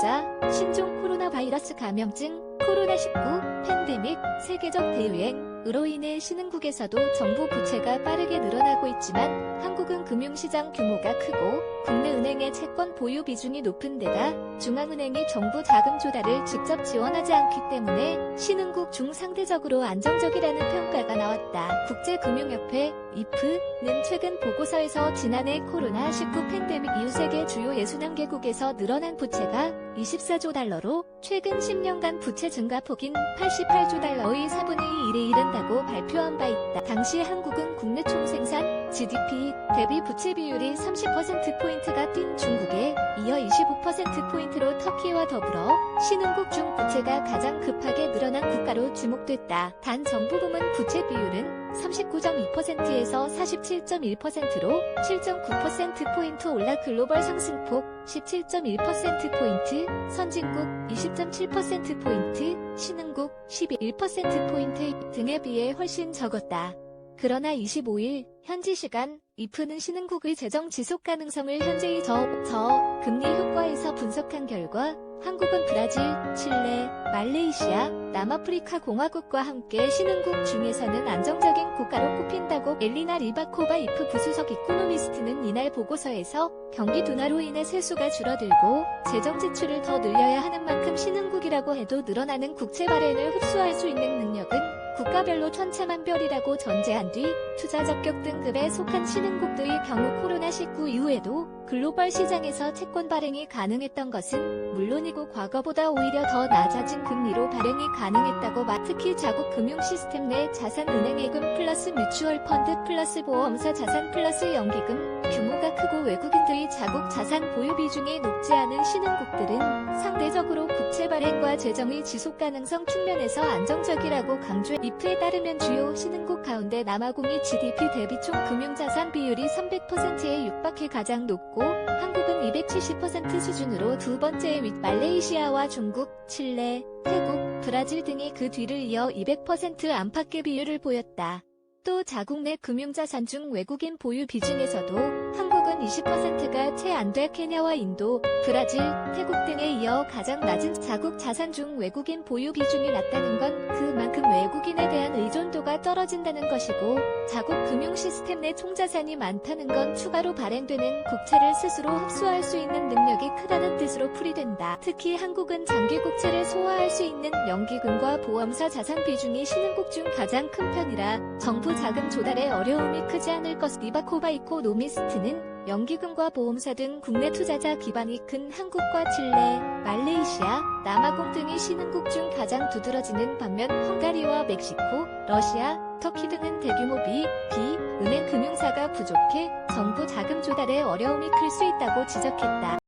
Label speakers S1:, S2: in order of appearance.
S1: 2차 신종 코로나 바이러스 감염증 코로나19 팬데믹 세계적 대유행으로 인해 신흥국에서도 정부 부채가 빠르게 늘어나고 있지만 한국은 금융시장 규모가 크고 국내 은행의 채권 보유 비중이 높은 데다 중앙은행이 정부 자금 조달을 직접 지원하지 않기 때문에 신흥국 중 상대적으로 안정적이라는 평가가 나왔다. 국제금융협회 IF는 최근 보고서에서 지난해 코로나19 팬데믹 이후 세계 주요 61개국에서 늘어난 부채가 24조 달러로 최근 10년간 부채 증가폭인 88조 달러의 4분의 2일에 이른다고 발표한 바 있다. 당시 한국은 국내 총생산 GDP 대비 부채 비율이 30%포인트가 뛴 중국에 이어 25%포인트로 터키와 더불어 신흥국 중 부채가 가장 급하게 늘어난 국가로 지목됐다. 단 정부 부문 부채 비율은 39.2%에서 47.1%로 7.9%포인트 올라 글로벌 상승폭 17.1%포인트, 선진국 20.7%포인트, 신흥국 11%포인트 등에 비해 훨씬 적었다. 그러나 25일 현지 시간 IF는 신흥국의 재정 지속 가능성을 현재의 금리 효과에서 분석한 결과 한국은 브라질, 칠레, 말레이시아, 남아프리카 공화국과 함께 신흥국 중에서는 안정적인 국가로 꼽힌다고 엘리나 리바코바 IF 부수석 이코노미스트는 이날 보고서에서 경기 둔화로 인해 세수가 줄어들고 재정 지출을 더 늘려야 하는 만큼 신흥국이라고 해도 늘어나는 국채 발행을 흡수할 수 있는 능력은 국가별로 천차만별이라고 전제한 뒤 투자 적격 등급에 속한 신흥국들의 경우 코로나19 이후에도 글로벌 시장에서 채권 발행이 가능했던 것은 물론이고 과거보다 오히려 더 낮아진 금리로 발행이 가능했다고 특히 자국 금융 시스템 내 자산 은행예금 플러스 뮤추얼 펀드 플러스 보험사 자산 플러스 연기금 규모가 크고 외국인들의 자국 자산 보유 비중이 높지 않은 신흥국들은 상대적으로 국채 발행과 재정의 지속 가능성 측면에서 안정적이라고 강조해 IF에 따르면 주요 신흥국 가운데 남아공이 GDP 대비 총 금융자산 비율이 300%에 육박해 가장 높고 한국은 270% 수준으로 두 번째에 말레이시아와 중국, 칠레, 태국, 브라질 등이 그 뒤를 이어 200% 안팎의 비율을 보였다. 또 자국 내 금융자산 중 외국인 보유 비중에서도 한국은 20%가 채 안 돼 케냐와 인도, 브라질, 태국 등에 이어 가장 낮은 자국 자산 중 외국인 보유 비중이 낮다는 건 그만큼 외국인에 대한 의존도가 떨어진다는 것이고 자국 금융 시스템 내 총자산이 많다는 건 추가로 발행되는 국채를 스스로 흡수할 수 있는 능력이 크다는 뜻으로 풀이된다. 특히 한국은 장기 국채를 소화할 수 있는 연기금과 보험사 자산 비중이 신흥국 중 가장 큰 편이라 정부 자금 조달에 어려움이 크지 않을 것. 리바코바 이코노미스트는 연기금과 보험사 등 국내 투자자 기반이 큰 한국과 칠레, 말레이시아, 남아공 등이 신흥국 중 가장 두드러지는 반면 헝가리와 멕시코, 러시아, 터키 등은 대규모 은행 금융사가 부족해 정부 자금 조달에 어려움이 클 수 있다고 지적했다.